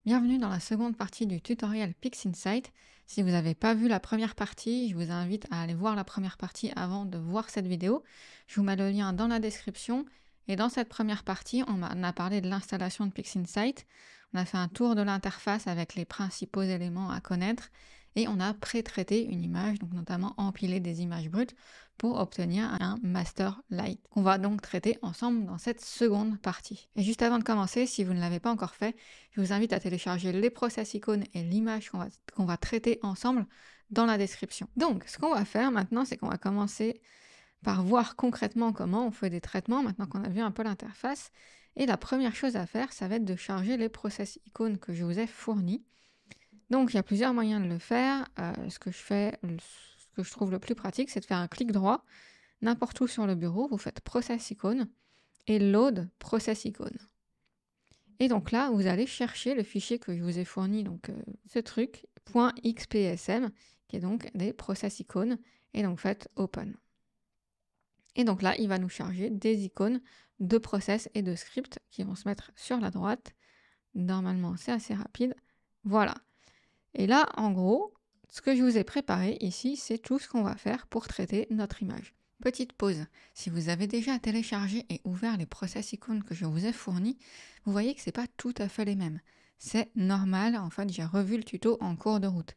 Bienvenue dans la seconde partie du tutoriel PixInsight. Si vous n'avez pas vu la première partie, je vous invite à aller voir la première partie avant de voir cette vidéo. Je vous mets le lien dans la description. Et dans cette première partie, on a parlé de l'installation de PixInsight. On a fait un tour de l'interface avec les principaux éléments à connaître. Et on a pré-traité une image, donc notamment empilé des images brutes pour obtenir un master light qu'on va donc traiter ensemble dans cette seconde partie. Et juste avant de commencer, si vous ne l'avez pas encore fait, je vous invite à télécharger les process icônes et l'image qu'on va traiter ensemble dans la description. Donc, ce qu'on va faire maintenant, c'est qu'on va commencer par voir concrètement comment on fait des traitements, maintenant qu'on a vu un peu l'interface. Et la première chose à faire, ça va être de charger les process icônes que je vous ai fournis. Donc, il y a plusieurs moyens de le faire. Ce que je trouve le plus pratique, c'est de faire un clic droit, n'importe où sur le bureau, vous faites process icône et load process icône. Et donc là, vous allez chercher le fichier que je vous ai fourni, donc ce truc, .xpsm, qui est donc des process icônes, et donc faites open. Et donc là, il va nous charger des icônes de process et de scripts qui vont se mettre sur la droite. Normalement, c'est assez rapide. Voilà. Et là, en gros, ce que je vous ai préparé ici, c'est tout ce qu'on va faire pour traiter notre image. Petite pause. Si vous avez déjà téléchargé et ouvert les process icônes que je vous ai fournis, vous voyez que ce n'est pas tout à fait les mêmes. C'est normal, en fait, j'ai revu le tuto en cours de route.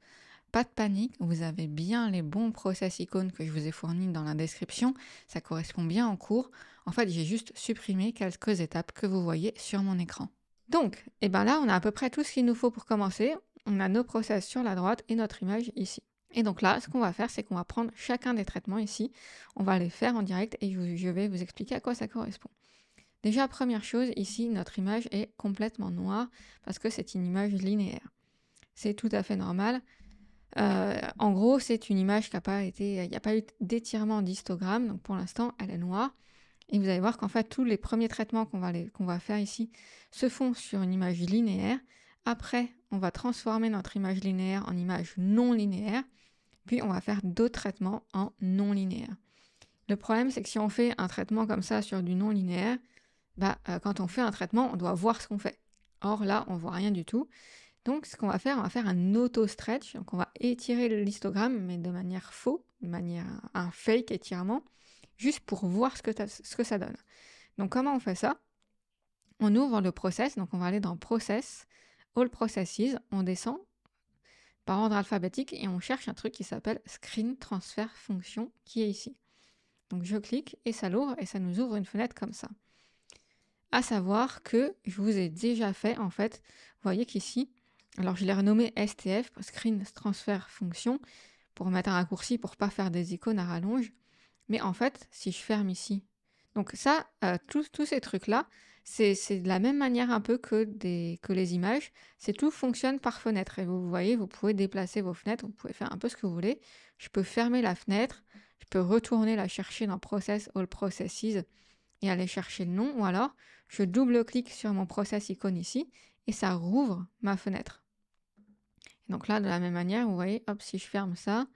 Pas de panique, vous avez bien les bons process icônes que je vous ai fournis dans la description, ça correspond bien en cours. En fait, j'ai juste supprimé quelques étapes que vous voyez sur mon écran. Donc, et ben là, on a à peu près tout ce qu'il nous faut pour commencer. On a nos process sur la droite et notre image ici. Et donc là, ce qu'on va faire, c'est qu'on va prendre chacun des traitements ici. On va les faire en direct et je vais vous expliquer à quoi ça correspond. Déjà, première chose, ici, notre image est complètement noire parce que c'est une image linéaire. C'est tout à fait normal. En gros, c'est une image qui n'a pas été... Il n'y a pas eu d'étirement d'histogramme, donc pour l'instant, elle est noire. Et vous allez voir qu'en fait, tous les premiers traitements qu'on va faire ici se font sur une image linéaire. Après, on va transformer notre image linéaire en image non linéaire. Puis, on va faire d'autres traitements en non linéaire. Le problème, c'est que si on fait un traitement comme ça sur du non linéaire, quand on fait un traitement, on doit voir ce qu'on fait. Or, là, on ne voit rien du tout. Donc, ce qu'on va faire un auto-stretch. Donc, on va étirer l'histogramme, mais de manière faux, de manière un fake étirement, juste pour voir ce que ça donne. Donc, comment on fait ça? On ouvre le process, donc on va aller dans Process, All Processes, on descend par ordre alphabétique et on cherche un truc qui s'appelle Screen Transfer Function, qui est ici. Donc, je clique et ça l'ouvre et ça nous ouvre une fenêtre comme ça. À savoir que je vous ai déjà fait, en fait, vous voyez qu'ici, alors je l'ai renommé STF, Screen Transfer Function, pour mettre un raccourci pour ne pas faire des icônes à rallonge. Mais en fait, si je ferme ici, donc ça, tous ces trucs-là, c'est de la même manière un peu que les images, c'est tout fonctionne par fenêtre. Et vous voyez, vous pouvez déplacer vos fenêtres, vous pouvez faire un peu ce que vous voulez. Je peux fermer la fenêtre, je peux retourner la chercher dans Process, All Processes et aller chercher le nom, ou alors je double-clique sur mon process icône ici et ça rouvre ma fenêtre. Et donc là, de la même manière, vous voyez, hop, si je ferme ça,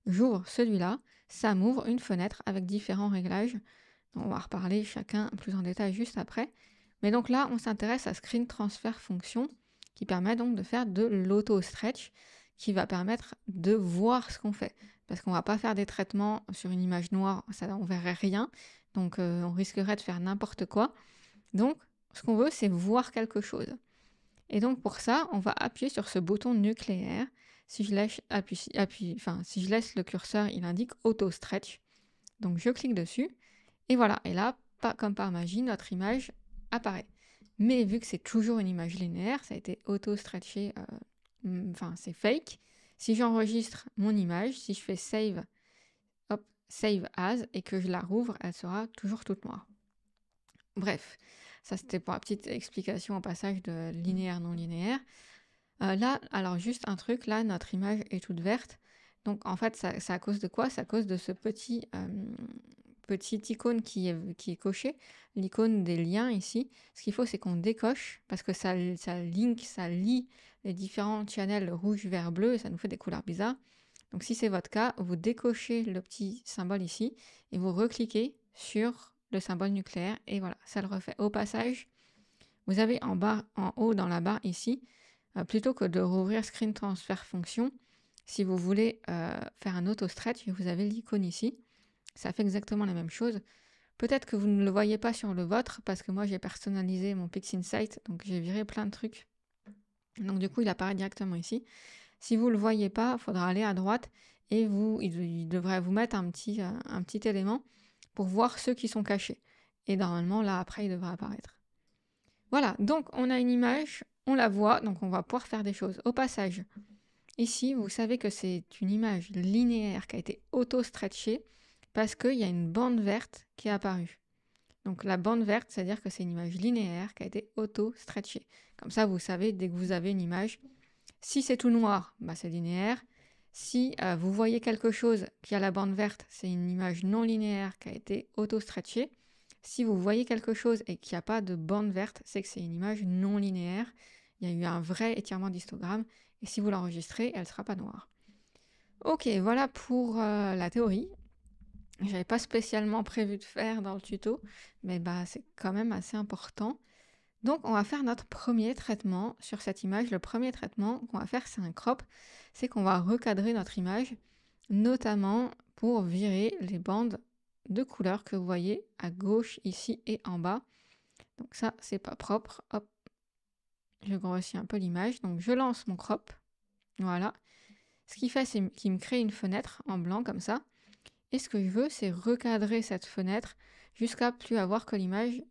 j'ouvre celui-là, ça m'ouvre une fenêtre avec différents réglages. Donc on va reparler chacun plus en détail juste après. Mais donc là, on s'intéresse à Screen Transfer Function qui permet donc de faire de l'auto-stretch qui va permettre de voir ce qu'on fait. Parce qu'on ne va pas faire des traitements sur une image noire, ça, on ne verrait rien. Donc on risquerait de faire n'importe quoi. Donc ce qu'on veut, c'est voir quelque chose. Et donc pour ça, on va appuyer sur ce bouton nucléaire. Si je laisse, si je laisse le curseur, il indique Auto Stretch. Donc je clique dessus. Et voilà. Et là, comme par magie, notre image apparaît. Mais vu que c'est toujours une image linéaire, ça a été auto-stretché, c'est fake. Si j'enregistre mon image, si je fais Save, hop, Save As, et que je la rouvre, elle sera toujours toute noire. Bref, ça c'était pour la petite explication au passage de linéaire non linéaire. Là, alors juste un truc, là notre image est toute verte. Donc en fait, c'est à cause de quoi? C'est à cause de ce petite icône qui est cochée, l'icône des liens ici. Ce qu'il faut, c'est qu'on décoche parce que ça lie les différents channels rouge, vert, bleu et ça nous fait des couleurs bizarres. Donc si c'est votre cas, vous décochez le petit symbole ici et vous recliquez sur le symbole nucléaire et voilà, ça le refait. Au passage, vous avez en haut dans la barre ici plutôt que de rouvrir Screen Transfer Function, si vous voulez faire un auto-stretch, vous avez l'icône ici. Ça fait exactement la même chose. Peut-être que vous ne le voyez pas sur le vôtre, parce que moi j'ai personnalisé mon PixInsight, donc j'ai viré plein de trucs. Donc du coup, il apparaît directement ici. Si vous ne le voyez pas, il faudra aller à droite et il devrait vous mettre un petit élément pour voir ceux qui sont cachés. Et normalement, là, après, il devrait apparaître. Voilà, donc on a une image, on la voit, donc on va pouvoir faire des choses. Au passage, ici, vous savez que c'est une image linéaire qui a été auto-stretchée parce qu'il y a une bande verte qui est apparue. Donc la bande verte, c'est-à-dire que c'est une image linéaire qui a été auto-stretchée. Comme ça, vous savez, dès que vous avez une image, si c'est tout noir, bah c'est linéaire. Si vous voyez quelque chose qui a la bande verte, c'est une image non linéaire qui a été auto-stretchée. Si vous voyez quelque chose et qu'il n'y a pas de bande verte, c'est que c'est une image non linéaire. Il y a eu un vrai étirement d'histogramme. Et si vous l'enregistrez, elle ne sera pas noire. Ok, voilà pour la théorie. Je n'avais pas spécialement prévu de faire dans le tuto, mais bah, c'est quand même assez important. Donc, on va faire notre premier traitement sur cette image. Le premier traitement qu'on va faire, c'est un crop. C'est qu'on va recadrer notre image, notamment pour virer les bandes de couleur que vous voyez à gauche, ici et en bas. Donc ça, c'est pas propre. Hop, je grossis un peu l'image. Donc, je lance mon crop. Voilà. Ce qu'il fait, c'est qu'il me crée une fenêtre en blanc comme ça. Et ce que je veux, c'est recadrer cette fenêtre jusqu'à plus avoir que l'image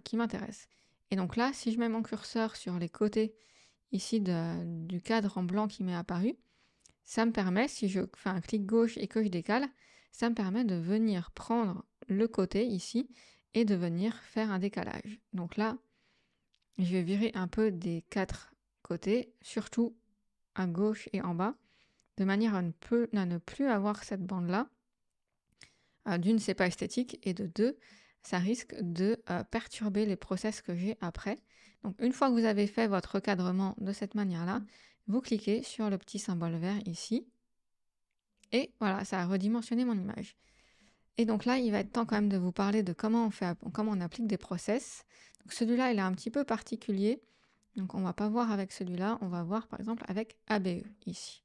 qui m'intéresse. Et donc là, si je mets mon curseur sur les côtés ici du cadre en blanc qui m'est apparu, ça me permet, si je fais un clic gauche et que je décale, ça me permet de venir prendre le côté ici et de venir faire un décalage. Donc là, je vais virer un peu des 4 côtés, surtout à gauche et en bas, de manière à ne plus avoir cette bande-là. D'une, c'est pas esthétique, et de deux, ça risque de perturber les process que j'ai après. Donc une fois que vous avez fait votre recadrement de cette manière-là, vous cliquez sur le petit symbole vert ici, et voilà, ça a redimensionné mon image. Et donc là, il va être temps quand même de vous parler de comment on applique des process. Donc celui-là, il est un petit peu particulier, donc on va pas voir avec celui-là, on va voir par exemple avec ABE ici.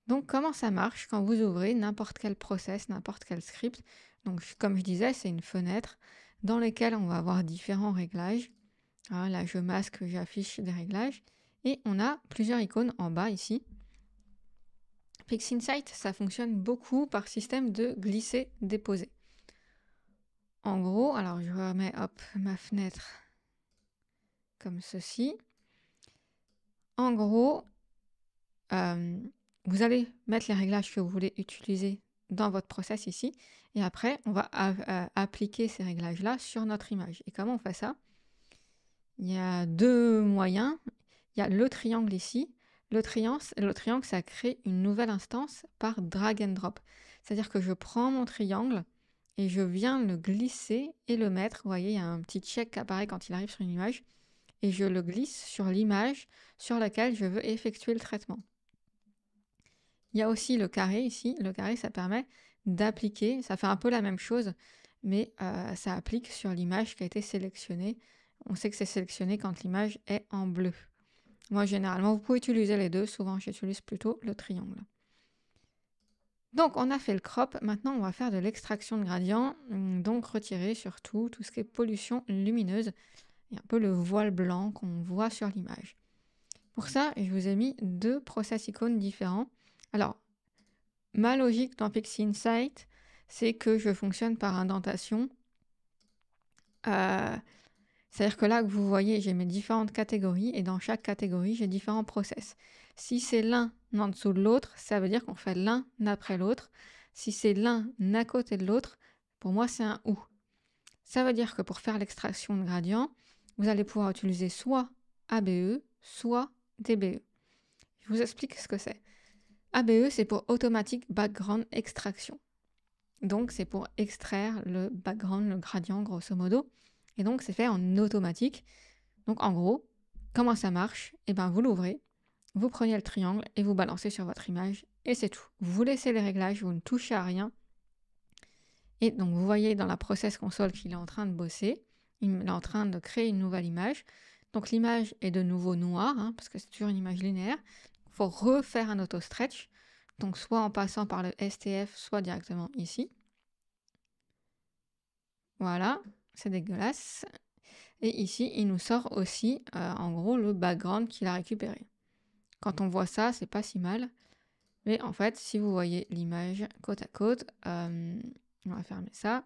Donc, comment ça marche quand vous ouvrez n'importe quel process, n'importe quel script? Donc, comme je disais, c'est une fenêtre dans laquelle on va avoir différents réglages. Ah, là, je masque, j'affiche des réglages. Et on a plusieurs icônes en bas ici. PixInsight, ça fonctionne beaucoup par système de glisser-déposer. En gros, alors je remets ma fenêtre comme ceci. En gros, vous allez mettre les réglages que vous voulez utiliser dans votre process ici. Et après, on va appliquer ces réglages-là sur notre image. Et comment on fait ça? Il y a 2 moyens. Il y a le triangle ici. Le triangle, ça crée une nouvelle instance par drag and drop. C'est-à-dire que je prends mon triangle et je viens le glisser et le mettre. Vous voyez, il y a un petit check qui apparaît quand il arrive sur une image. Et je le glisse sur l'image sur laquelle je veux effectuer le traitement. Il y a aussi le carré ici. Le carré, ça permet d'appliquer, ça fait un peu la même chose, mais ça applique sur l'image qui a été sélectionnée. On sait que c'est sélectionné quand l'image est en bleu. Moi, généralement, vous pouvez utiliser les deux. Souvent, j'utilise plutôt le triangle. Donc, on a fait le crop. Maintenant, on va faire de l'extraction de gradient. Donc, retirer surtout tout ce qui est pollution lumineuse et un peu le voile blanc qu'on voit sur l'image. Pour ça, je vous ai mis 2 process icônes différents. Alors, ma logique dans PixInsight, c'est que je fonctionne par indentation. C'est-à-dire que là, que vous voyez, j'ai mes différentes catégories et dans chaque catégorie, j'ai différents process. Si c'est l'un en dessous de l'autre, ça veut dire qu'on fait l'un après l'autre. Si c'est l'un à côté de l'autre, pour moi, c'est un ou. Ça veut dire que pour faire l'extraction de gradient, vous allez pouvoir utiliser soit ABE, soit DBE. Je vous explique ce que c'est. ABE, c'est pour Automatic Background Extraction. Donc, c'est pour extraire le background, le gradient, grosso modo. Et donc, c'est fait en automatique. Donc, en gros, comment ça marche? Eh bien, vous l'ouvrez, vous prenez le triangle et vous balancez sur votre image. Et c'est tout. Vous laissez les réglages, vous ne touchez à rien. Et donc, vous voyez dans la process console qu'il est en train de bosser. Il est en train de créer une nouvelle image. Donc l'image est de nouveau noire, hein, parce que c'est toujours une image linéaire. Il faut refaire un auto-stretch, donc soit en passant par le STF, soit directement ici. Voilà, c'est dégueulasse. Et ici, il nous sort aussi, en gros, le background qu'il a récupéré. Quand on voit ça, c'est pas si mal. Mais en fait, si vous voyez l'image côte à côte, on va fermer ça.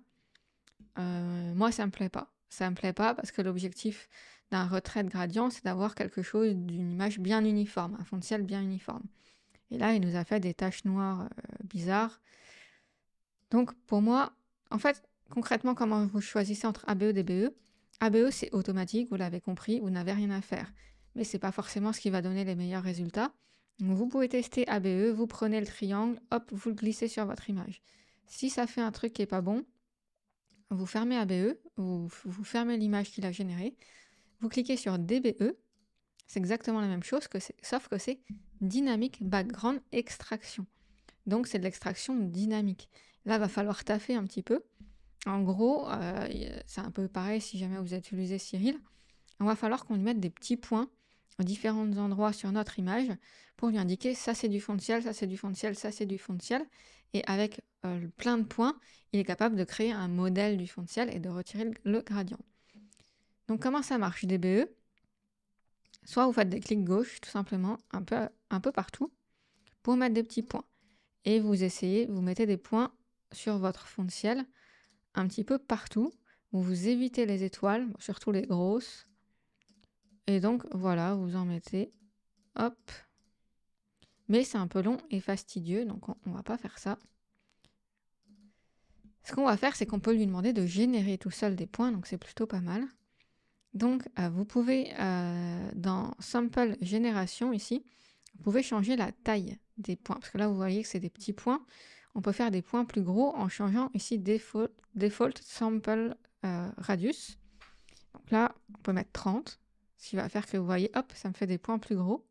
Moi, ça me plaît pas. Ça me plaît pas parce que l'objectif d'un retrait de gradient, c'est d'avoir quelque chose d'une image bien uniforme, un fond de ciel bien uniforme. Et là, il nous a fait des taches noires bizarres. Donc, pour moi, en fait, concrètement, comment vous choisissez entre ABE et DBE? ABE, c'est automatique, vous l'avez compris, vous n'avez rien à faire. Mais c'est pas forcément ce qui va donner les meilleurs résultats. Donc, vous pouvez tester ABE, vous prenez le triangle, hop, vous le glissez sur votre image. Si ça fait un truc qui est pas bon, vous fermez ABE, vous fermez l'image qu'il a générée, vous cliquez sur DBE, c'est exactement la même chose, sauf que c'est Dynamic Background Extraction. Donc c'est de l'extraction dynamique. Là, va falloir taffer un petit peu. En gros, c'est un peu pareil si jamais vous utilisez Cyril. On va falloir qu'on lui mette des petits points à différents endroits sur notre image pour lui indiquer ça c'est du fond de ciel, ça c'est du fond de ciel, ça c'est du fond de ciel. Et avec plein de points, il est capable de créer un modèle du fond de ciel et de retirer le gradient. Donc comment ça marche DBE? Soit vous faites des clics gauche tout simplement un peu partout pour mettre des petits points. Et vous essayez, vous mettez des points sur votre fond de ciel un petit peu partout. Vous évitez les étoiles, surtout les grosses. Et donc voilà, vous en mettez. Hop. Mais c'est un peu long et fastidieux, donc on va pas faire ça. Ce qu'on va faire, c'est qu'on peut lui demander de générer tout seul des points, donc c'est plutôt pas mal. Donc vous pouvez, dans Sample Génération ici, vous pouvez changer la taille des points. Parce que là, vous voyez que c'est des petits points. On peut faire des points plus gros en changeant ici Default Sample Radius. Donc là, on peut mettre 30, ce qui va faire que vous voyez, hop, ça me fait des points plus gros.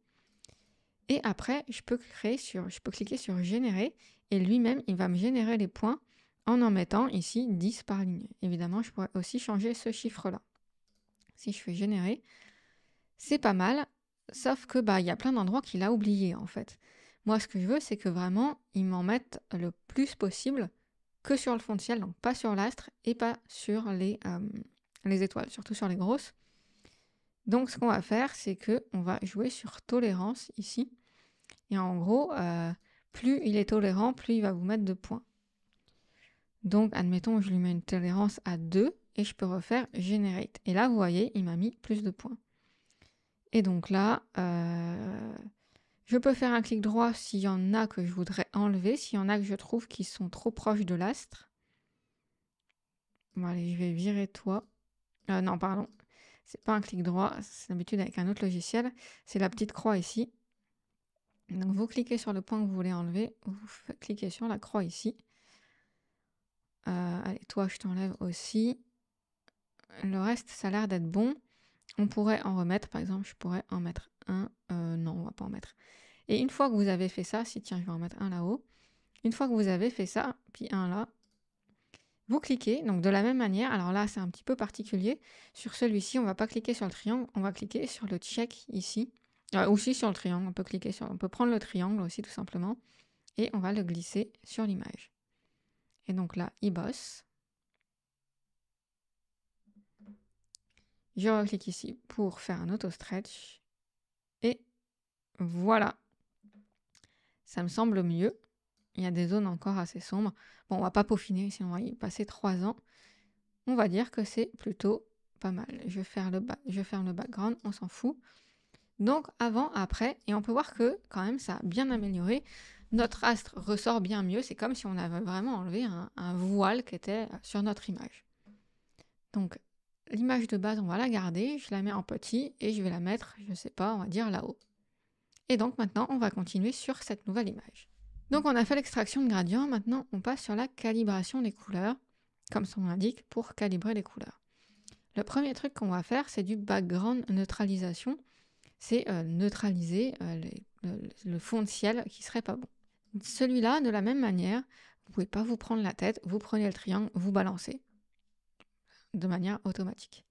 Et après, je peux cliquer sur Générer, et lui-même, il va me générer les points en mettant ici 10 par ligne. Évidemment, je pourrais aussi changer ce chiffre-là. Si je fais Générer, c'est pas mal, sauf que y a plein d'endroits qu'il a oubliés en fait. Moi, ce que je veux, c'est que vraiment, il m'en mette le plus possible que sur le fond de ciel, donc pas sur l'astre et pas sur les étoiles, surtout sur les grosses. Donc, ce qu'on va faire, c'est qu'on va jouer sur tolérance ici. Et en gros, plus il est tolérant, plus il va vous mettre de points. Donc, admettons, je lui mets une tolérance à 2 et je peux refaire Generate. Et là, vous voyez, il m'a mis plus de points. Et donc là, je peux faire un clic droit s'il y en a que je voudrais enlever, s'il y en a que je trouve qui sont trop proches de l'astre. Bon, allez, je vais virer toi. Non, pardon. C'est pas un clic droit, c'est d'habitude avec un autre logiciel. C'est la petite croix ici. Donc vous cliquez sur le point que vous voulez enlever, vous cliquez sur la croix ici. Allez, toi, je t'enlève aussi. Le reste, ça a l'air d'être bon. On pourrait en remettre, par exemple, je pourrais en mettre un. Non, on va pas en mettre. Et une fois que vous avez fait ça, tiens, je vais en mettre un là-haut. Une fois que vous avez fait ça, puis un là, vous cliquez, donc de la même manière, alors là c'est un petit peu particulier, sur celui-ci on ne va pas cliquer sur le triangle, on va cliquer sur le check ici, aussi sur le triangle, on peut prendre le triangle aussi tout simplement, et on va le glisser sur l'image. Et donc là, il bosse. Je reclique ici pour faire un auto-stretch, et voilà. Ça me semble mieux. Il y a des zones encore assez sombres. Bon, on va pas peaufiner, sinon on va y passer 3 ans. On va dire que c'est plutôt pas mal. Je ferme le background, on s'en fout. Donc avant, après, et on peut voir que quand même ça a bien amélioré. Notre astre ressort bien mieux. C'est comme si on avait vraiment enlevé un voile qui était sur notre image. Donc l'image de base, on va la garder. Je la mets en petit et je vais la mettre, je sais pas, on va dire là-haut. Et donc maintenant, on va continuer sur cette nouvelle image. Donc on a fait l'extraction de gradient, maintenant on passe sur la calibration des couleurs, comme son nom l'indique, pour calibrer les couleurs. Le premier truc qu'on va faire, c'est du background neutralisation, c'est neutraliser le fond de ciel qui serait pas bon. Celui-là, de la même manière, vous pouvez pas vous prendre la tête, vous prenez le triangle, vous balancez de manière automatique.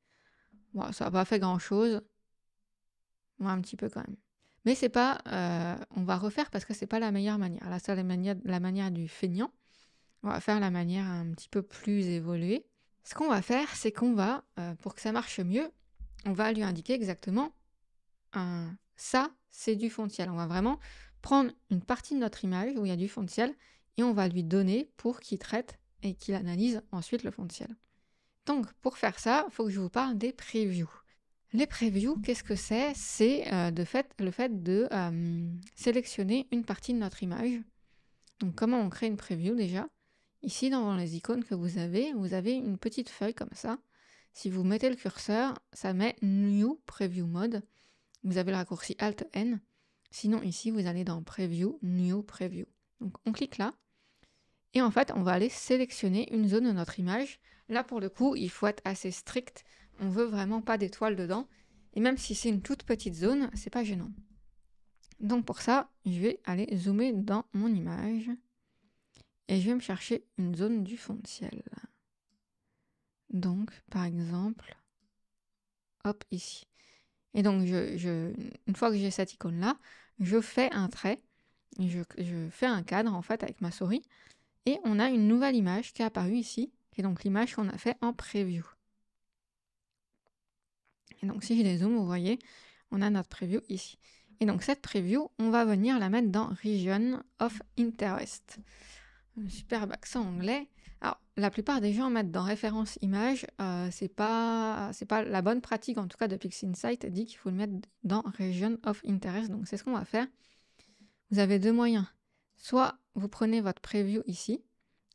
Bon, ça n'a pas fait grand-chose, un petit peu quand même. Mais c'est pas, on va refaire parce que c'est pas la meilleure manière. Là, ça, la manière du feignant. On va faire la manière un petit peu plus évoluée. Ce qu'on va faire, c'est qu'on va, pour que ça marche mieux, on va lui indiquer exactement ça, c'est du fond de ciel. On va vraiment prendre une partie de notre image où il y a du fond de ciel et on va lui donner pour qu'il traite et qu'il analyse ensuite le fond de ciel. Donc, pour faire ça, il faut que je vous parle des previews. Les previews, qu'est-ce que c'est? C'est le fait de sélectionner une partie de notre image. Donc, comment on crée une preview déjà? Ici, dans les icônes que vous avez une petite feuille comme ça. Si vous mettez le curseur, ça met New Preview Mode. Vous avez le raccourci Alt-N. Sinon, ici, vous allez dans Preview, New Preview. Donc, on clique là. Et en fait, on va aller sélectionner une zone de notre image. Là, pour le coup, il faut être assez strict. On veut vraiment pas d'étoiles dedans. Et même si c'est une toute petite zone, c'est pas gênant. Donc, pour ça, je vais aller zoomer dans mon image. Et je vais me chercher une zone du fond de ciel. Donc, par exemple, hop, ici. Et donc, une fois que j'ai cette icône-là, je fais un trait, je fais un cadre, en fait, avec ma souris, et on a une nouvelle image qui est apparue ici, qui est donc l'image qu'on a fait en preview. Et donc, si je dézoome, vous voyez, on a notre preview ici. Et donc, cette preview, on va venir la mettre dans Region of Interest. Un superbe accent anglais. Alors, la plupart des gens mettent dans référence image, c'est pas la bonne pratique, en tout cas de PixInsight, dit qu'il faut le mettre dans Region of Interest. Donc, c'est ce qu'on va faire. Vous avez deux moyens. Soit vous prenez votre preview ici,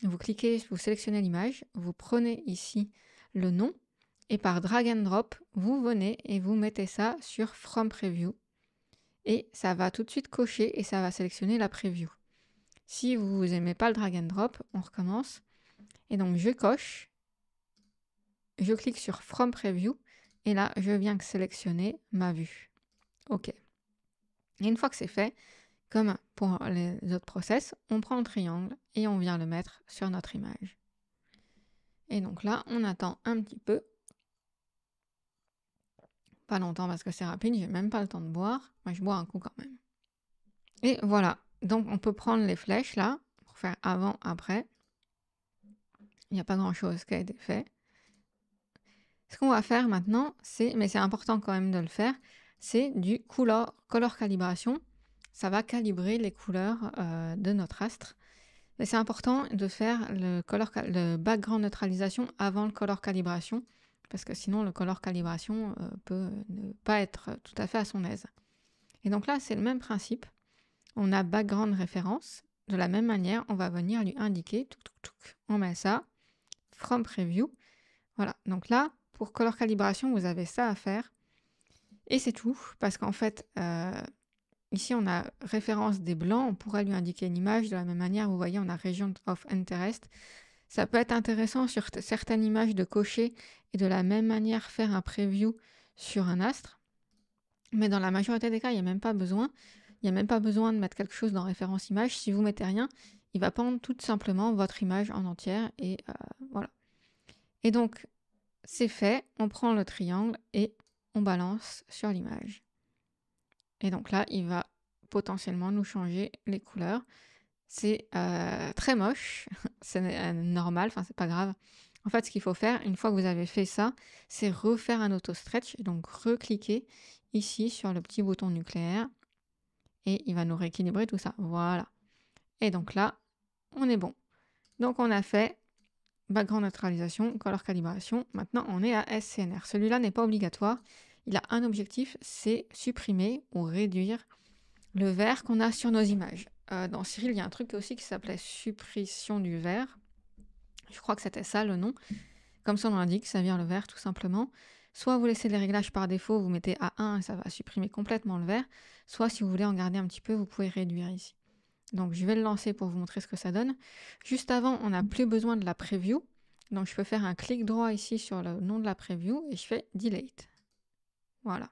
vous cliquez, vous sélectionnez l'image, vous prenez ici le nom, et par drag and drop, vous venez et vous mettez ça sur From Preview. Et ça va tout de suite cocher et ça va sélectionner la preview. Si vous n'aimez pas le drag and drop, on recommence. Et donc, je coche, je clique sur From Preview, et là, je viens sélectionner ma vue. OK. Et une fois que c'est fait, comme pour les autres process, on prend le triangle et on vient le mettre sur notre image. Et donc là, on attend un petit peu. Pas longtemps parce que c'est rapide, j'ai même pas le temps de boire. Moi, je bois un coup quand même. Et voilà. Donc, on peut prendre les flèches là, pour faire avant, après. Il n'y a pas grand-chose qui a été fait. Ce qu'on va faire maintenant, mais c'est important quand même de le faire, c'est du color calibration. Ça va calibrer les couleurs de notre astre. Mais c'est important de faire le background neutralisation avant le color calibration, parce que sinon le color calibration peut ne pas être tout à fait à son aise. Et donc là, c'est le même principe. On a background référence. De la même manière, on va venir lui indiquer, on met ça, from preview. Voilà, donc là, pour color calibration, vous avez ça à faire. Et c'est tout, parce qu'en fait, ici, on a référence des blancs. On pourrait lui indiquer une image. De la même manière, vous voyez, on a Region of Interest. Ça peut être intéressant sur certaines images de cocher et de la même manière faire un preview sur un astre. Mais dans la majorité des cas, il n'y a même pas besoin. Il n'y a même pas besoin de mettre quelque chose dans référence image. Si vous mettez rien, il va prendre tout simplement votre image en entière. Et voilà. Et donc, c'est fait. On prend le triangle et on balance sur l'image. Et donc là, il va potentiellement nous changer les couleurs. C'est très moche, c'est normal, enfin c'est pas grave. En fait, ce qu'il faut faire, une fois que vous avez fait ça, c'est refaire un auto-stretch. Donc recliquer ici sur le petit bouton nucléaire et il va nous rééquilibrer tout ça. Voilà. Et donc là, on est bon. Donc on a fait background neutralisation, color calibration. Maintenant, on est à SCNR. Celui-là n'est pas obligatoire. Il a un objectif, c'est supprimer ou réduire le vert qu'on a sur nos images. Dans Cyril, il y a un truc aussi qui s'appelait suppression du vert. Je crois que c'était ça le nom. Comme son nom l'indique, ça vire le vert tout simplement. Soit vous laissez les réglages par défaut, vous mettez à 1 et ça va supprimer complètement le vert. Soit si vous voulez en garder un petit peu, vous pouvez réduire ici. Donc je vais le lancer pour vous montrer ce que ça donne. Juste avant, on n'a plus besoin de la preview. Donc je peux faire un clic droit ici sur le nom de la preview et je fais Delete. Voilà.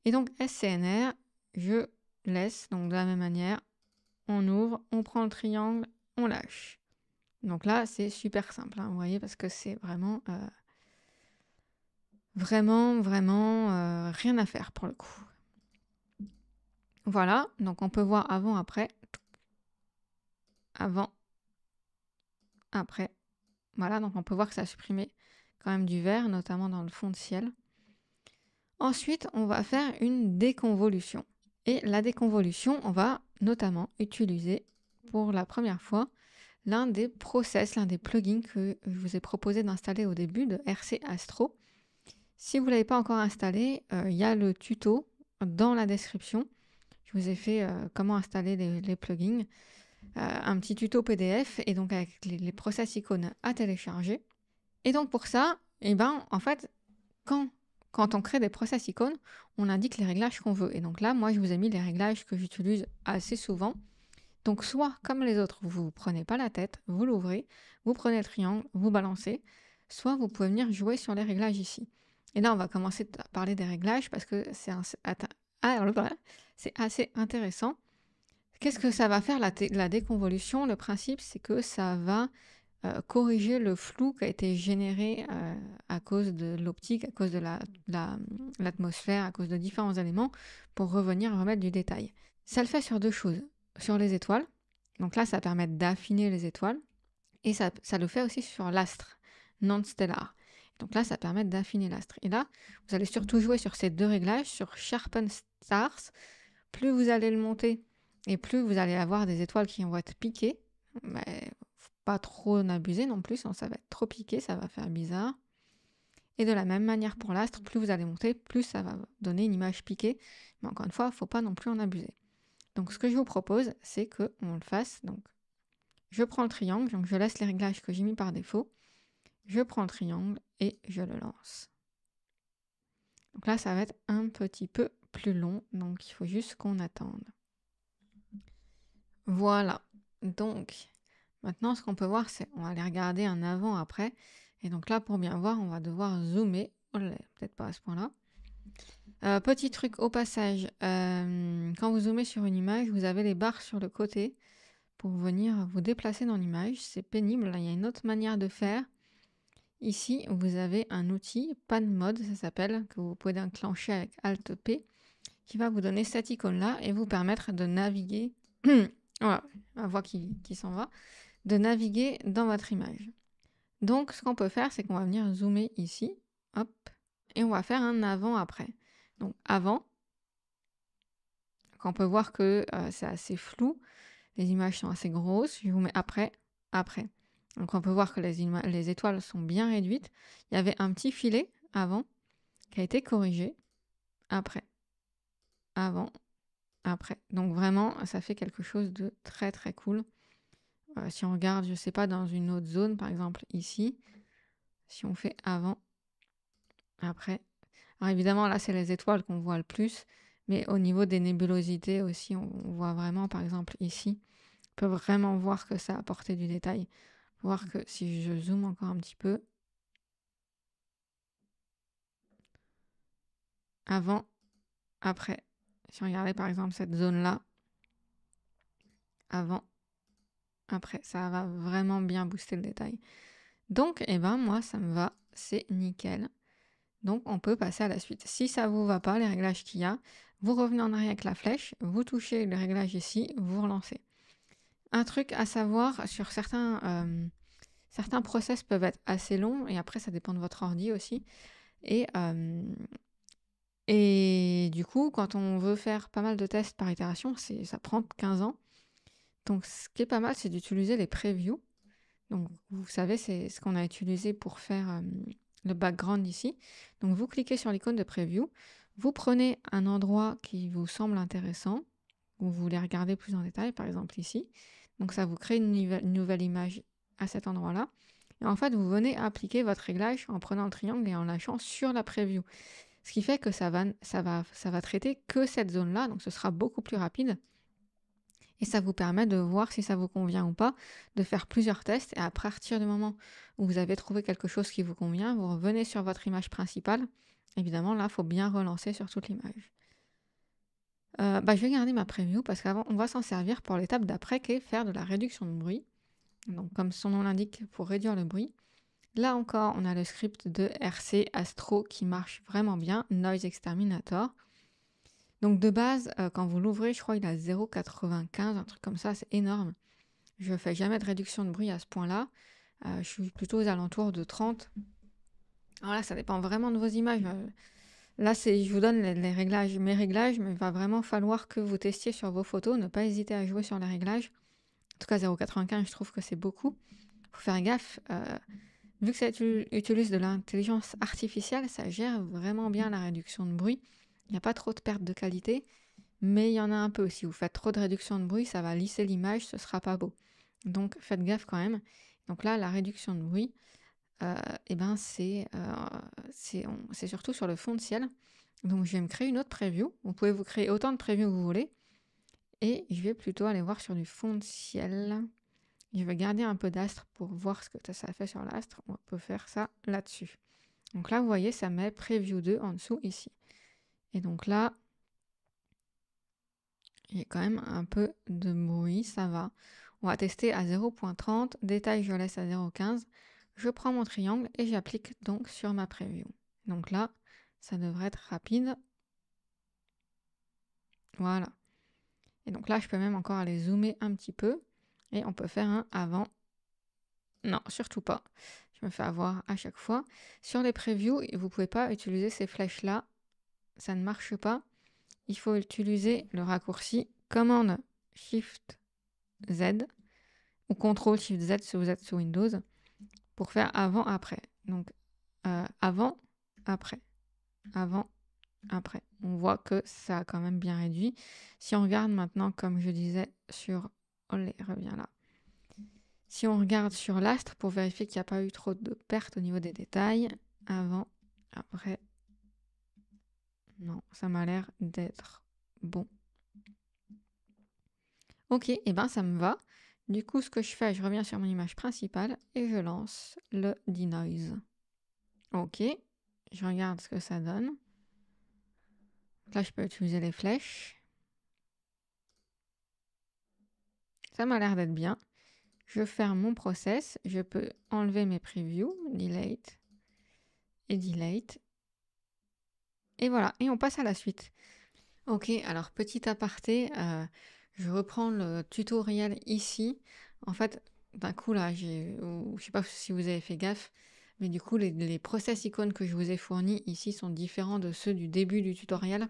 Et donc SCNR, je laisse, donc de la même manière, on ouvre, on prend le triangle, on lâche. Donc là, c'est super simple, hein, vous voyez, parce que c'est vraiment rien à faire pour le coup. Voilà, donc on peut voir avant, après, avant, après. Voilà, donc on peut voir que ça a supprimé quand même du vert, notamment dans le fond de ciel. Ensuite, on va faire une déconvolution. Et la déconvolution, on va notamment utiliser pour la première fois l'un des process, l'un des plugins que je vous ai proposé d'installer au début de RC Astro. Si vous ne l'avez pas encore installé, il y a le tuto dans la description. Je vous ai fait comment installer les plugins, un petit tuto PDF et donc avec les process icônes à télécharger. Et donc pour ça, en fait, quand on crée des process icônes, on indique les réglages qu'on veut. Et donc là, moi, je vous ai mis les réglages que j'utilise assez souvent. Donc soit, comme les autres, vous ne prenez pas la tête, vous l'ouvrez, vous prenez le triangle, vous balancez, soit vous pouvez venir jouer sur les réglages ici. Et là, on va commencer à parler des réglages parce que c'est assez intéressant. Qu'est-ce que ça va faire la déconvolution? Le principe, c'est que ça va corriger le flou qui a été généré à cause de l'optique, à cause de l'atmosphère, à cause de différents éléments, pour remettre du détail. Ça le fait sur deux choses. Sur les étoiles, donc là, ça permet d'affiner les étoiles, et ça le fait aussi sur l'astre non-stellar. Donc là, ça permet d'affiner l'astre. Et là, vous allez surtout jouer sur ces deux réglages, sur Sharpen Stars. Plus vous allez le monter, et plus vous allez avoir des étoiles qui vont être piquées, mais pas trop en abuser non plus, sinon ça va être trop piqué, ça va faire bizarre. Et de la même manière pour l'astre, plus vous allez monter, plus ça va donner une image piquée. Mais encore une fois, il ne faut pas non plus en abuser. Donc ce que je vous propose, c'est qu'on le fasse. Donc je prends le triangle, donc je laisse les réglages que j'ai mis par défaut. Je prends le triangle et je le lance. Donc là, ça va être un petit peu plus long, donc il faut juste qu'on attende. Voilà. Donc maintenant, ce qu'on peut voir, c'est on va aller regarder un avant-après. Et donc là, pour bien voir, on va devoir zoomer. Oh là là, peut-être pas à ce point-là. Petit truc au passage, quand vous zoomez sur une image, vous avez les barres sur le côté pour venir vous déplacer dans l'image. C'est pénible, là, il y a une autre manière de faire. Ici, vous avez un outil, Pan Mode, ça s'appelle, que vous pouvez enclencher avec Alt P, qui va vous donner cette icône-là et vous permettre de naviguer. Voilà, la voix qui s'en va. De naviguer dans votre image. Donc, ce qu'on peut faire, c'est qu'on va venir zoomer ici, hop, et on va faire un avant-après. Donc, avant, on peut voir que c'est assez flou, les images sont assez grosses. Je vous mets après, après. Donc, on peut voir que les étoiles sont bien réduites. Il y avait un petit filet avant qui a été corrigé, après, avant, après. Donc, vraiment, ça fait quelque chose de très, très cool. Si on regarde, je ne sais pas, dans une autre zone, par exemple ici, si on fait avant, après. Alors évidemment, là, c'est les étoiles qu'on voit le plus, mais au niveau des nébulosités aussi, on voit vraiment, par exemple ici, on peut vraiment voir que ça a apporté du détail. Voir que si je zoome encore un petit peu, avant, après. Si on regardait par exemple cette zone-là, avant, après, ça va vraiment bien booster le détail. Donc, moi, ça me va, c'est nickel. Donc, on peut passer à la suite. Si ça ne vous va pas, les réglages qu'il y a, vous revenez en arrière avec la flèche, vous touchez le réglage ici, vous relancez. Un truc à savoir, sur certains process peuvent être assez longs, et après, ça dépend de votre ordi aussi. Et du coup, quand on veut faire pas mal de tests par itération, ça prend 15 ans. Donc, ce qui est pas mal, c'est d'utiliser les previews. Donc, vous savez, c'est ce qu'on a utilisé pour faire le background ici. Donc, vous cliquez sur l'icône de preview. Vous prenez un endroit qui vous semble intéressant, où vous voulez regarder plus en détail, par exemple ici. Donc, ça vous crée une nouvelle image à cet endroit-là. Et en fait, vous venez appliquer votre réglage en prenant le triangle et en lâchant sur la preview. Ce qui fait que ça va traiter que cette zone-là, donc ce sera beaucoup plus rapide. Et ça vous permet de voir si ça vous convient ou pas, de faire plusieurs tests. Et à partir du moment où vous avez trouvé quelque chose qui vous convient, vous revenez sur votre image principale. Évidemment, là, il faut bien relancer sur toute l'image. Je vais garder ma preview parce qu'avant, on va s'en servir pour l'étape d'après qui est faire de la réduction de bruit. Donc, comme son nom l'indique, pour réduire le bruit. Là encore, on a le script de RC Astro qui marche vraiment bien, Noise Exterminator. Donc de base, quand vous l'ouvrez, je crois qu'il a 0,95, un truc comme ça, c'est énorme. Je fais jamais de réduction de bruit à ce point-là. Je suis plutôt aux alentours de 30. Alors là, ça dépend vraiment de vos images. Là, je vous donne les réglages, mes réglages, mais il va vraiment falloir que vous testiez sur vos photos. Ne pas hésiter à jouer sur les réglages. En tout cas, 0,95, je trouve que c'est beaucoup. Faut faire gaffe. Vu que ça utilise de l'intelligence artificielle, ça gère vraiment bien la réduction de bruit. Il n'y a pas trop de perte de qualité, mais il y en a un peu. Si vous faites trop de réduction de bruit, ça va lisser l'image, ce sera pas beau. Donc faites gaffe quand même. Donc là, la réduction de bruit, c'est surtout sur le fond de ciel. Donc je vais me créer une autre preview. Vous pouvez vous créer autant de previews que vous voulez. Et je vais plutôt aller voir sur du fond de ciel. Je vais garder un peu d'astre pour voir ce que ça fait sur l'astre. On peut faire ça là-dessus. Donc là, vous voyez, ça met Preview 2 en dessous ici. Et donc là, il y a quand même un peu de bruit, ça va. On va tester à 0.30. Détail, je laisse à 0.15. Je prends mon triangle et j'applique donc sur ma preview. Donc là, ça devrait être rapide. Voilà. Et donc là, je peux même encore aller zoomer un petit peu. Et on peut faire un avant. Non, surtout pas. Je me fais avoir à chaque fois. Sur les previews, vous ne pouvez pas utiliser ces flèches-là. Ça ne marche pas. Il faut utiliser le raccourci Commande Shift Z ou Ctrl Shift Z si vous êtes sous Windows pour faire avant-après. Donc avant, après. Avant, après. On voit que ça a quand même bien réduit. Si on regarde maintenant, comme je disais, sur... Allez, reviens là. Si on regarde sur l'astre pour vérifier qu'il n'y a pas eu trop de pertes au niveau des détails, avant, après, non, ça m'a l'air d'être bon. Ok, et ben ça me va. Du coup, ce que je fais, je reviens sur mon image principale et je lance le denoise. Ok, je regarde ce que ça donne. Là, je peux utiliser les flèches. Ça m'a l'air d'être bien. Je ferme mon process. Je peux enlever mes previews, delete et delete. Et voilà, et on passe à la suite. Ok, alors petit aparté, je reprends le tutoriel ici. En fait, d'un coup là, je sais pas si vous avez fait gaffe, mais du coup les process icônes que je vous ai fournis ici sont différents de ceux du début du tutoriel,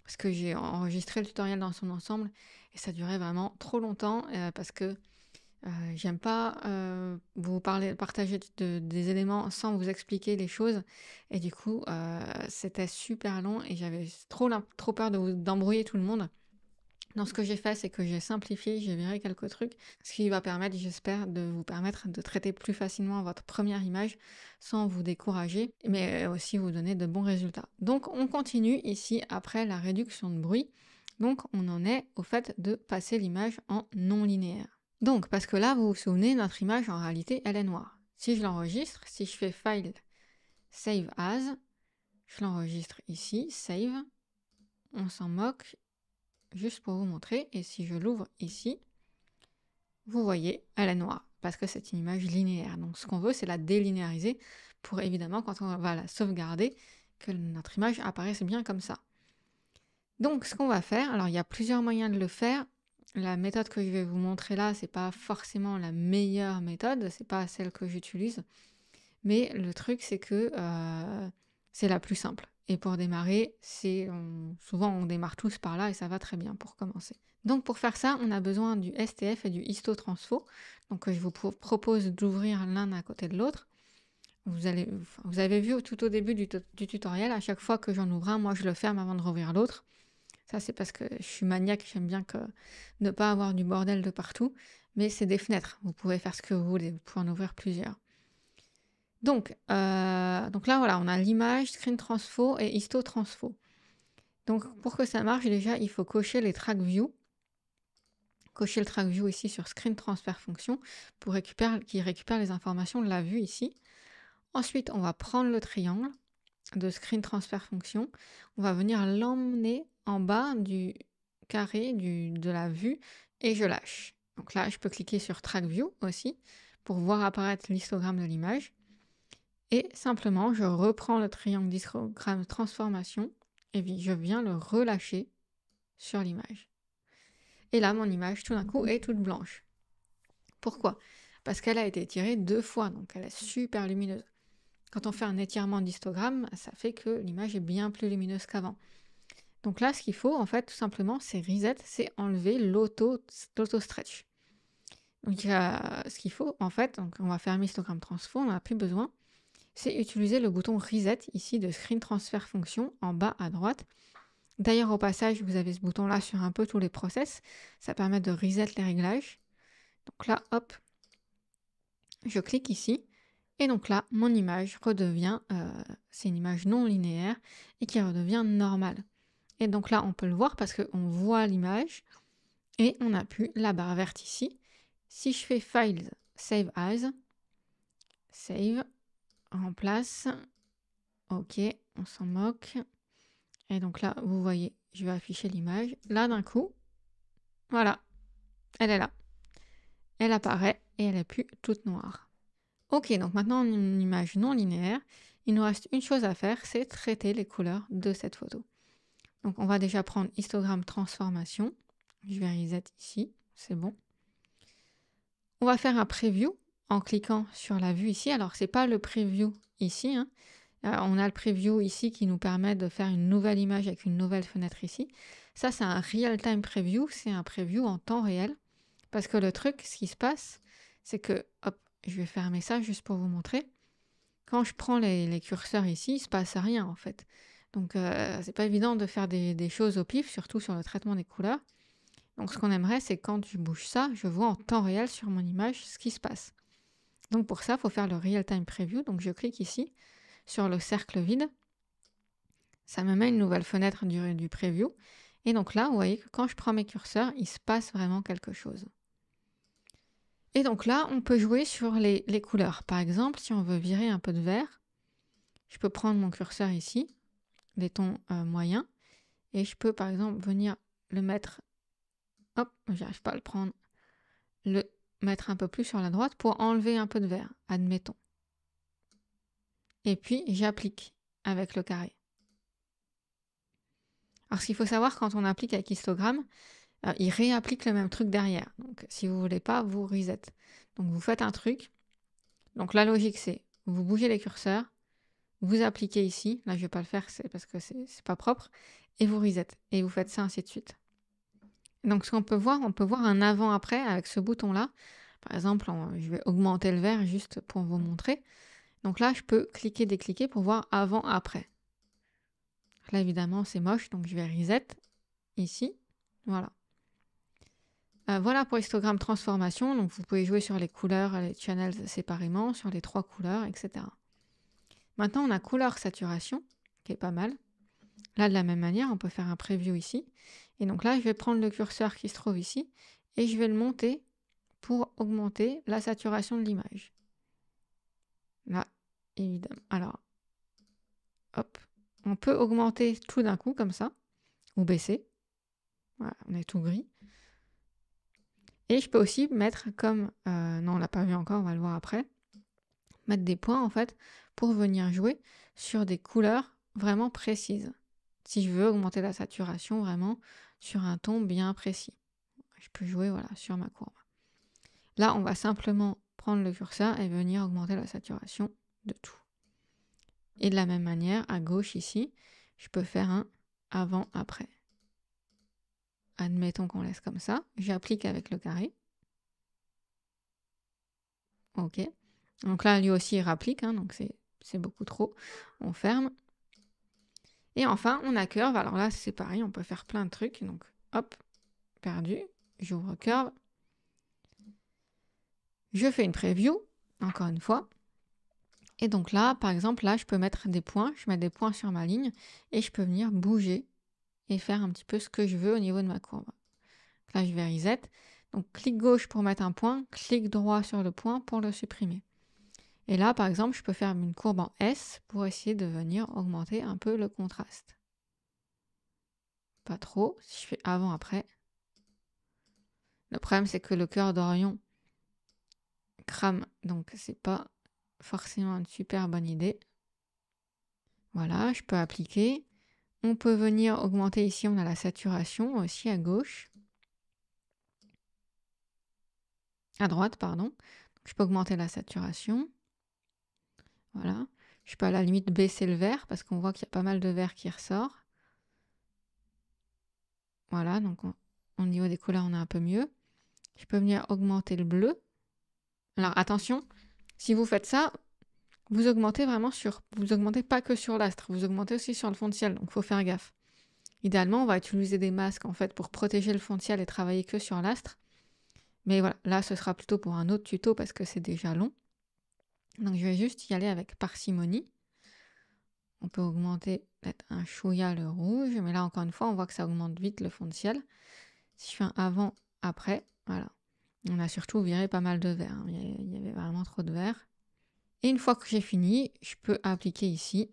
parce que j'ai enregistré le tutoriel dans son ensemble et ça durait vraiment trop longtemps parce que j'aime pas vous partager des éléments sans vous expliquer les choses. Et du coup, c'était super long et j'avais trop peur d'embrouiller tout le monde. Donc, ce que j'ai fait, c'est que j'ai simplifié, j'ai viré quelques trucs, ce qui va permettre, j'espère, de vous permettre de traiter plus facilement votre première image sans vous décourager, mais aussi vous donner de bons résultats. Donc, on continue ici après la réduction de bruit. Donc, on en est au fait de passer l'image en non linéaire. Donc, parce que là, vous vous souvenez, notre image, en réalité, elle est noire. Si je l'enregistre, si je fais File, Save As, je l'enregistre ici, Save, on s'en moque, juste pour vous montrer. Et si je l'ouvre ici, vous voyez, elle est noire, parce que c'est une image linéaire. Donc, ce qu'on veut, c'est la délinéariser pour, évidemment, quand on va la sauvegarder, que notre image apparaisse bien comme ça. Donc, ce qu'on va faire, alors il y a plusieurs moyens de le faire. La méthode que je vais vous montrer là, c'est pas forcément la meilleure méthode, c'est pas celle que j'utilise, mais le truc c'est que c'est la plus simple. Et pour démarrer, souvent on démarre tous par là et ça va très bien pour commencer. Donc pour faire ça, on a besoin du STF et du histotransfo. Donc je vous propose d'ouvrir l'un à côté de l'autre. Vous avez vu tout au début du tutoriel, à chaque fois que j'en ouvre un, moi je le ferme avant de rouvrir l'autre. Ça, c'est parce que je suis maniaque, j'aime bien ne pas avoir du bordel de partout. Mais c'est des fenêtres, vous pouvez faire ce que vous voulez, vous pouvez en ouvrir plusieurs. Donc là, voilà, on a l'image, screen transfo et histotransfo. Donc pour que ça marche, déjà, il faut cocher les track view. Cocher le track view ici sur screen transfer function qui récupère les informations de la vue ici. Ensuite, on va prendre le triangle de screen transfer function. On va venir l'emmener en bas du carré de la vue et je lâche. Donc là, je peux cliquer sur Track View aussi pour voir apparaître l'histogramme de l'image. Et simplement, je reprends le triangle d'histogramme transformation et je viens le relâcher sur l'image. Et là, mon image, tout d'un coup, est toute blanche. Pourquoi? Parce qu'elle a été étirée 2 fois, donc elle est super lumineuse. Quand on fait un étirement d'histogramme, ça fait que l'image est bien plus lumineuse qu'avant. Donc là, ce qu'il faut, en fait, tout simplement, c'est reset, c'est enlever l'auto-stretch. Donc ce qu'il faut, en fait, donc on va fermer histogramme transfo, on n'en a plus besoin, c'est utiliser le bouton reset ici de Screen Transfer Function en bas à droite. D'ailleurs, au passage, vous avez ce bouton-là sur un peu tous les process. Ça permet de reset les réglages. Donc là, hop, je clique ici. Et donc là, mon image redevient, c'est une image non linéaire et qui redevient normale. Et donc là, on peut le voir parce qu'on voit l'image et on n'a plus la barre verte ici. Si je fais Files, Save As, Save, remplace, ok, on s'en moque. Et donc là, vous voyez, je vais afficher l'image. Là, d'un coup, voilà, elle est là. Elle apparaît et elle est plus toute noire. Ok, donc maintenant, on a une image non linéaire. Il nous reste une chose à faire, c'est traiter les couleurs de cette photo. Donc, on va déjà prendre histogramme transformation. Je vais reset ici, c'est bon. On va faire un preview en cliquant sur la vue ici. Alors, c'est pas le preview ici, hein. On a le preview ici qui nous permet de faire une nouvelle image avec une nouvelle fenêtre ici. Ça, c'est un real-time preview, c'est un preview en temps réel. Parce que le truc, ce qui se passe, c'est que, hop, je vais fermer ça juste pour vous montrer. Quand je prends les curseurs ici, il ne se passe rien en fait. Donc, c'est pas évident de faire des choses au pif, surtout sur le traitement des couleurs. Donc, ce qu'on aimerait, c'est quand je bouge ça, je vois en temps réel sur mon image ce qui se passe. Donc, pour ça, il faut faire le real-time preview. Donc, je clique ici sur le cercle vide. Ça me met une nouvelle fenêtre du preview. Et donc là, vous voyez que quand je prends mes curseurs, il se passe vraiment quelque chose. Et donc là, on peut jouer sur les couleurs. Par exemple, si on veut virer un peu de vert, je peux prendre mon curseur ici, les tons moyens, et je peux par exemple venir le mettre, hop, j'arrive pas à le prendre, le mettre un peu plus sur la droite pour enlever un peu de vert, admettons. Et puis j'applique avec le carré. Alors ce qu'il faut savoir quand on applique avec histogramme, il réapplique le même truc derrière. Donc si vous voulez pas, vous reset. Donc vous faites un truc. Donc la logique c'est, vous bougez les curseurs, vous appliquez ici, là je vais pas le faire, c'est parce que c'est pas propre, et vous reset. Et vous faites ça ainsi de suite. Donc ce qu'on peut voir, on peut voir un avant-après avec ce bouton-là. Par exemple, je vais augmenter le vert juste pour vous montrer. Donc là, je peux cliquer, décliquer pour voir avant-après. Là, évidemment, c'est moche, donc je vais reset ici. Voilà. Voilà pour histogramme transformation. Donc vous pouvez jouer sur les couleurs, les channels séparément, sur les 3 couleurs, etc. Maintenant, on a couleur saturation, qui est pas mal. Là, de la même manière, on peut faire un preview ici. Et donc là, je vais prendre le curseur qui se trouve ici et je vais le monter pour augmenter la saturation de l'image. Là, évidemment. Alors, hop, on peut augmenter tout d'un coup comme ça, ou baisser. Voilà, on est tout gris. Et je peux aussi mettre comme, non, on l'a pas vu encore, on va le voir après, mettre des points en fait pour venir jouer sur des couleurs vraiment précises. Si je veux augmenter la saturation vraiment sur un ton bien précis. Je peux jouer voilà, sur ma courbe. Là, on va simplement prendre le curseur et venir augmenter la saturation de tout. Et de la même manière, à gauche ici, je peux faire un avant-après. Admettons qu'on laisse comme ça. J'applique avec le carré. OK. Donc là, lui aussi, il rapplique, hein, donc c'est beaucoup trop. On ferme. Et enfin, on a curve. Alors là, c'est pareil, on peut faire plein de trucs. Donc, hop, perdu. J'ouvre curve. Je fais une preview, encore une fois. Et donc là, par exemple, là, je peux mettre des points. Je mets des points sur ma ligne et je peux venir bouger et faire un petit peu ce que je veux au niveau de ma courbe. Là, je vais reset. Donc, clic gauche pour mettre un point, clic droit sur le point pour le supprimer. Et là, par exemple, je peux faire une courbe en S pour essayer de venir augmenter un peu le contraste. Pas trop. Si je fais avant-après. Le problème, c'est que le cœur d'Orion crame, donc c'est pas forcément une super bonne idée. Voilà, je peux appliquer. On peut venir augmenter ici, on a la saturation aussi à gauche, à droite, pardon. Donc, je peux augmenter la saturation. Voilà. Je peux à la limite baisser le vert parce qu'on voit qu'il y a pas mal de vert qui ressort. Voilà, donc au niveau des couleurs, on a un peu mieux. Je peux venir augmenter le bleu. Alors attention, si vous faites ça, vous augmentez vous augmentez pas que sur l'astre, vous augmentez aussi sur le fond de ciel, donc il faut faire gaffe. Idéalement, on va utiliser des masques en fait pour protéger le fond de ciel et travailler que sur l'astre. Mais voilà, là ce sera plutôt pour un autre tuto parce que c'est déjà long. Donc je vais juste y aller avec parcimonie. On peut augmenter peut-être un chouïa le rouge, mais là encore une fois, on voit que ça augmente vite le fond de ciel. Si je fais un avant, après, voilà. On a surtout viré pas mal de vert, hein. Il y avait vraiment trop de vert. Et une fois que j'ai fini, je peux appliquer ici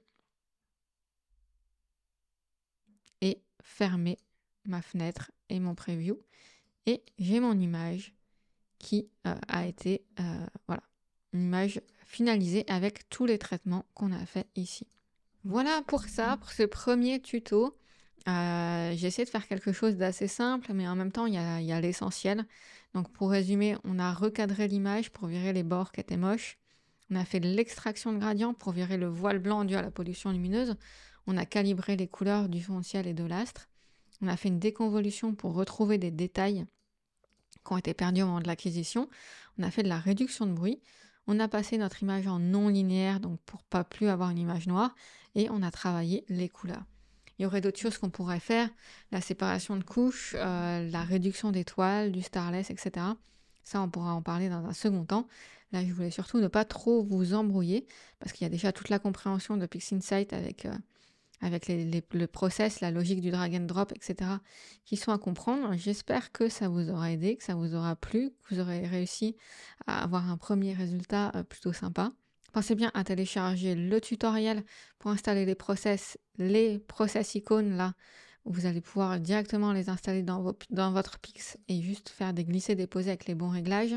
et fermer ma fenêtre et mon preview. Et j'ai mon image qui a été, voilà, une image finalisée avec tous les traitements qu'on a fait ici. Voilà pour ça, pour ce premier tuto. J'ai essayé de faire quelque chose d'assez simple, mais en même temps, il y a l'essentiel. Donc pour résumer, on a recadré l'image pour virer les bords qui étaient moches. On a fait de l'extraction de gradient pour virer le voile blanc dû à la pollution lumineuse. On a calibré les couleurs du fond de ciel et de l'astre. On a fait une déconvolution pour retrouver des détails qui ont été perdus au moment de l'acquisition. On a fait de la réduction de bruit. On a passé notre image en non linéaire, donc pour pas plus avoir une image noire. Et on a travaillé les couleurs. Il y aurait d'autres choses qu'on pourrait faire, la séparation de couches, la réduction d'étoiles, du starless, etc. Ça, on pourra en parler dans un second temps. Là, je voulais surtout ne pas trop vous embrouiller, parce qu'il y a déjà toute la compréhension de PixInsight avec le process, la logique du drag and drop, etc., qui sont à comprendre. J'espère que ça vous aura aidé, que ça vous aura plu, que vous aurez réussi à avoir un premier résultat plutôt sympa. Pensez bien à télécharger le tutoriel pour installer les process icônes là, où vous allez pouvoir directement les installer dans votre Pix et juste faire des glisser-déposer avec les bons réglages.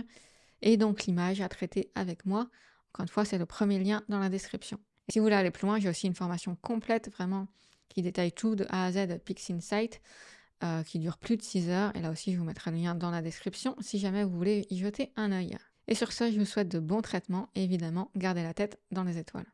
Et donc l'image à traiter avec moi. Encore une fois, c'est le premier lien dans la description. Et si vous voulez aller plus loin, j'ai aussi une formation complète vraiment qui détaille tout de A à Z PixInsight qui dure plus de 6 heures. Et là aussi, je vous mettrai le lien dans la description si jamais vous voulez y jeter un œil. Et sur ce, je vous souhaite de bons traitements et évidemment, gardez la tête dans les étoiles.